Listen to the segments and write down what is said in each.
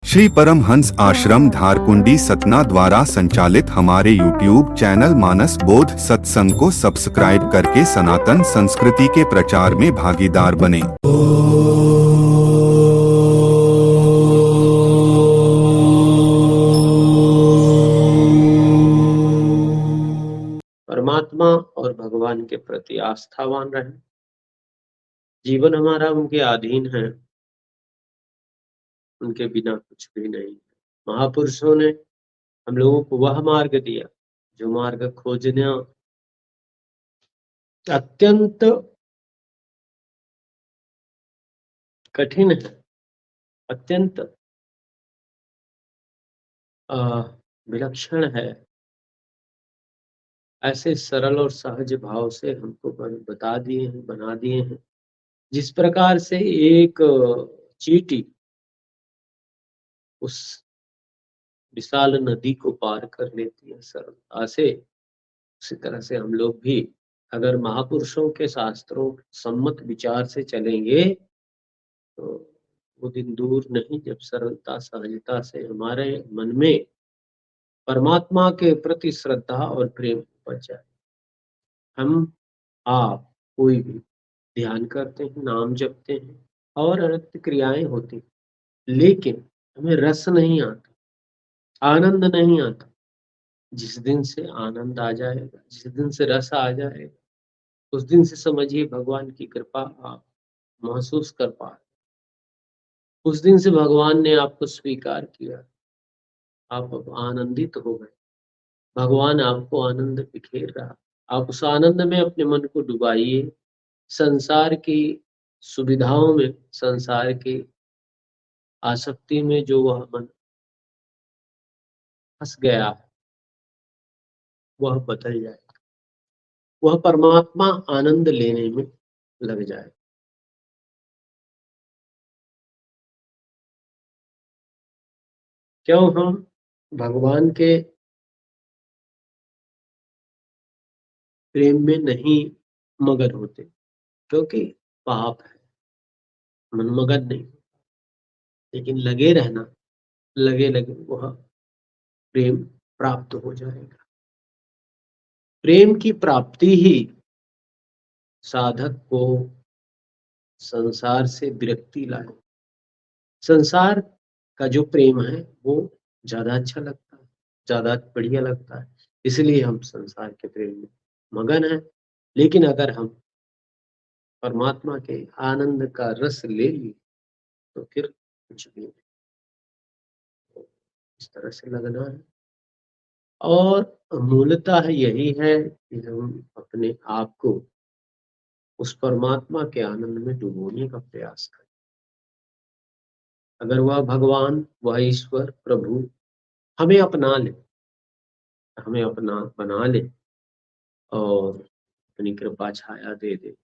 श्री परमहंस आश्रम धारकुंडी सतना द्वारा संचालित हमारे YouTube चैनल मानस बोध सत्संग को सब्सक्राइब करके सनातन संस्कृति के प्रचार में भागीदार बने। परमात्मा और भगवान के प्रति आस्थावान रहें। जीवन हमारा उनके अधीन है, उनके बिना कुछ भी नहीं। महापुरुषों ने हम लोगों को वह मार्ग दिया जो मार्ग खोजना अत्यंत कठिन है, अत्यंत विलक्षण है। ऐसे सरल और सहज भाव से हमको बता दिए हैं, बना दिए हैं। जिस प्रकार से एक चींटी उस विशाल नदी को पार कर लेती है सरलता से, उसी तरह से हम लोग भी अगर महापुरुषों के शास्त्रों सम्मत विचार से चलेंगे तो वो दिन दूर नहीं जब सरलता सहजता से हमारे मन में परमात्मा के प्रति श्रद्धा और प्रेम उपज जाए। हम आप कोई भी ध्यान करते हैं, नाम जपते हैं और अनंत क्रियाएं होती हैं, लेकिन हमें रस नहीं आता, आनंद नहीं आता। जिस दिन से आनंद आ जाएगा, जिस दिन से रस आ जाएगा, उस दिन से समझिए भगवान की कृपा आप महसूस कर पा रहे। उस दिन से भगवान ने आपको स्वीकार किया, आप अब आनंदित हो गए। भगवान आपको आनंद बिखेर रहा, आप उस आनंद में अपने मन को डुबाइए। संसार की सुविधाओं में, संसार की आसक्ति में जो वह मन फंस गया है, वह बदल जाएगा, वह परमात्मा आनंद लेने में लग जाए। क्यों हम भगवान के प्रेम में नहीं मगन होते? क्योंकि पाप है, मनमगन नहीं। लेकिन लगे रहना, लगे लगे वह प्रेम प्राप्त हो जाएगा। प्रेम की प्राप्ति ही साधक को संसार से विरक्ति लाए। संसार का जो प्रेम है वो ज्यादा अच्छा लगता है, ज्यादा बढ़िया लगता है, इसलिए हम संसार के प्रेम में मगन हैं। लेकिन अगर हम परमात्मा के आनंद का रस ले लिए तो फिर कुछ भी नहीं। इस तरह से लगना है। और मूलतः यही है कि हम अपने आप को उस परमात्मा के आनंद में डुबोने का प्रयास करें। अगर वह भगवान, वह ईश्वर प्रभु हमें अपना ले, हमें अपना बना ले और अपनी कृपा छाया दे दे,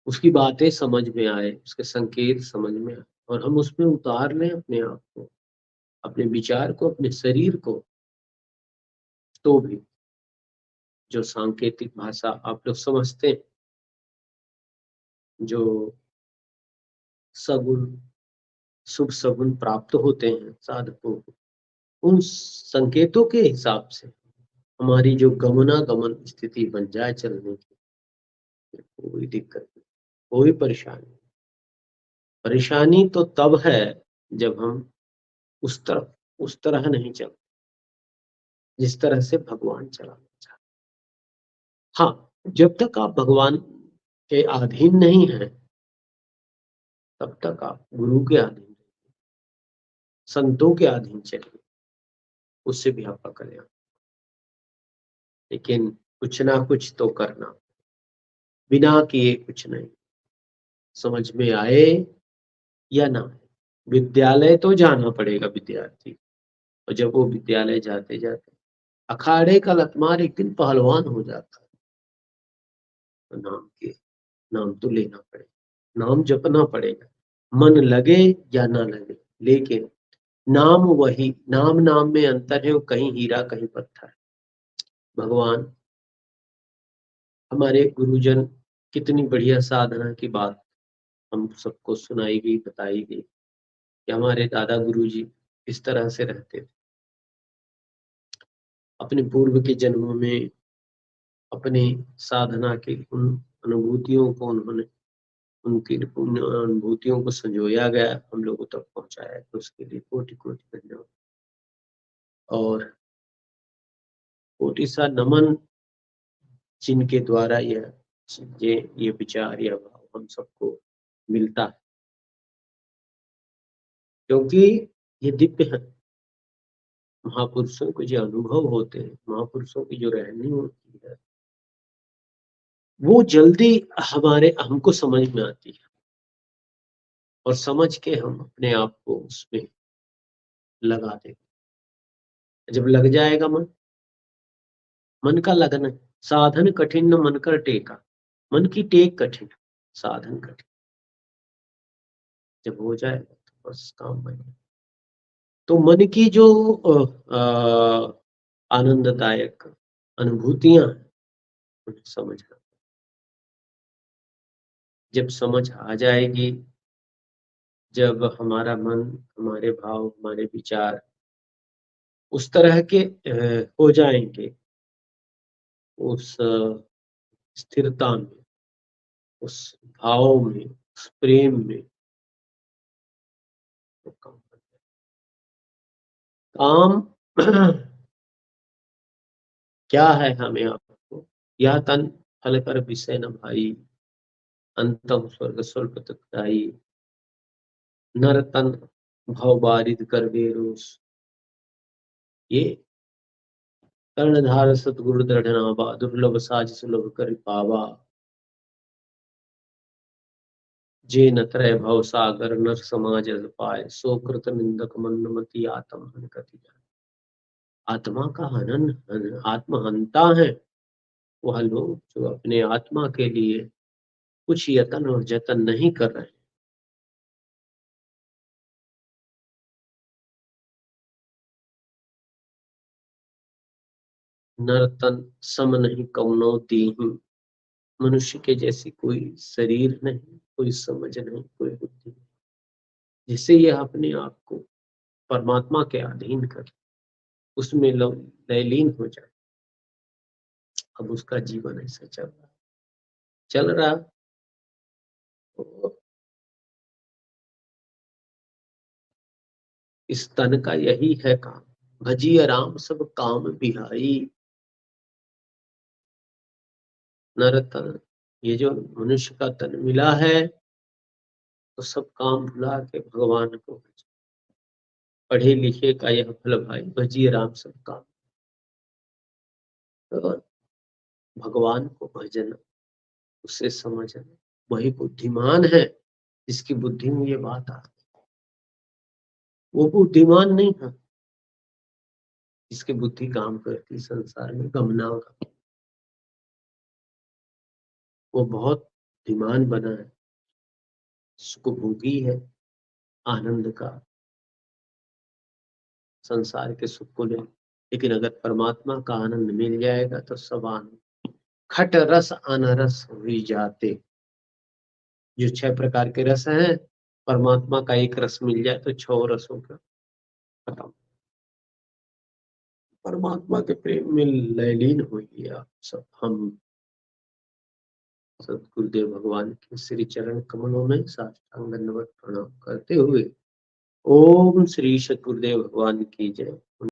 उसकी बातें समझ में आए, उसके संकेत समझ में आए और हम उसमें उतार लें अपने आप को, अपने विचार को, अपने शरीर को, तो भी जो सांकेतिक भाषा आप लोग समझते हैं, जो सगुण, शुभ सगुण प्राप्त होते हैं साधकों को, उन संकेतों के हिसाब से हमारी जो गमनागमन स्थिति बन जाए चलने की, कोई दिक्कत नहीं, कोई परेशानी नहीं। परेशानी तो तब है जब हम उस तरह नहीं चलते जिस तरह से भगवान चलाना चाहते। हाँ, जब तक आप भगवान के अधीन नहीं हैं तब तक आप गुरु के अधीन, संतों के अधीन चलिए, उससे भी आपका कल्याण। लेकिन कुछ ना कुछ तो करना, बिना किए कुछ नहीं। समझ में आए या ना आए, विद्यालय तो जाना पड़ेगा विद्यार्थी। और जब वो विद्यालय जाते जाते अखाड़े का लतमार एक दिन पहलवान हो जाता है, तो नाम तो लेना पड़ेगा, नाम जपना पड़ेगा, मन लगे या ना लगे। लेकिन नाम वही, नाम नाम में अंतर है, वो कहीं हीरा कहीं पत्थर। भगवान हमारे गुरुजन कितनी बढ़िया साधना की बात हम सबको सुनाई गई, बताई गई। कि हमारे दादा गुरुजी इस तरह से रहते थे। अपने पूर्व के जन्मों में अपनी साधना की उन अनुभूतियों को उन्होंने उनकी उन अनुभूतियों को संजोया गया, हम लोगों तक पहुँचाया, तो उसके लिए कोटि-कोटि धन्यवाद। और कोटि-सा नमन जिनके द्वारा यह चीज़ें, ये विचार, यह भाव हम सबको मिलता है। क्योंकि ये दिव्य है। महापुरुषों के जो अनुभव होते हैं, महापुरुषों की जो रहनी होती है, वो जल्दी हमको समझ में आती है, और समझ के हम अपने आप को उसमें लगा देंगे। जब लग जाएगा मन का लगन है, साधन कठिन न मन कर टेका, मन की टेक कठिन, साधन कठिन। जब हो जाएगा तो बस काम बन गया। तो मन की जो आनंददायक अनुभूतियां हैं, उन्हें समझना। जब समझ आ जाएगी, जब हमारा मन, हमारे भाव, हमारे विचार उस तरह के हो जाएंगे, उस स्थिरता में, उस भाव में, उस प्रेम में, तो काम बन जाएगा। काम क्या है हमें आपको, यह तन फल कर विषय न भाई, अंतम स्वर्ग स्वल्प तत्ताई, नर तन भव बारिद कर बेरोस। ये कर्णधार सतगुरु दृढ़ नावा, दुर्लभ साज सुलभ कर पावा, जे न तरह भव सागर नर समाज अस पाए, सो कृत निंदक मंद मति आत्म हन कति जाए। आत्मा का हनन, आत्महंता है वह लोग जो अपने आत्मा के लिए कुछ यतन और जतन नहीं कर रहे। नर तन सम नहीं कौनो दीहि, मनुष्य के जैसी कोई शरीर नहीं, कोई समझ नहीं, कोई बुद्धि नहीं, जिससे यह अपने आप को परमात्मा के अधीन कर उसमें लयलीन हो जाए। अब उसका जीवन ऐसा चल रहा। तो इस तन का यही है काम, भजिए राम सब काम बिहाई। नर तन, ये जो मनुष्य का तन मिला है, तो सब काम भुला के भगवान को भजिए। पढ़े लिखे का यह फल भाई, भजिए राम सब काम। तो भगवान को भजना, उसे समझना, वही बुद्धिमान है जिसकी बुद्धि में ये बात आती। वो बुद्धिमान नहीं है जिसकी बुद्धि काम करती संसार में गमना का। वो बहुत बुद्धिमान बना है, सुखभोगी है आनंद का, संसार के सुख को ले। लेकिन अगर परमात्मा का आनंद मिल जाएगा तो सब आनंद, खट रस अनरस हुई जाते। जो 6 प्रकार के रस हैं, परमात्मा का एक रस मिल जाए तो 6 रसों का खत्म। परमात्मा के प्रेम में लयलीन होइए आप सब। हम सतगुरुदेव भगवान के श्री चरण कमलों में साष्टांग दंडवत प्रणाम करते हुए, ओम श्री सतगुरुदेव भगवान की जय।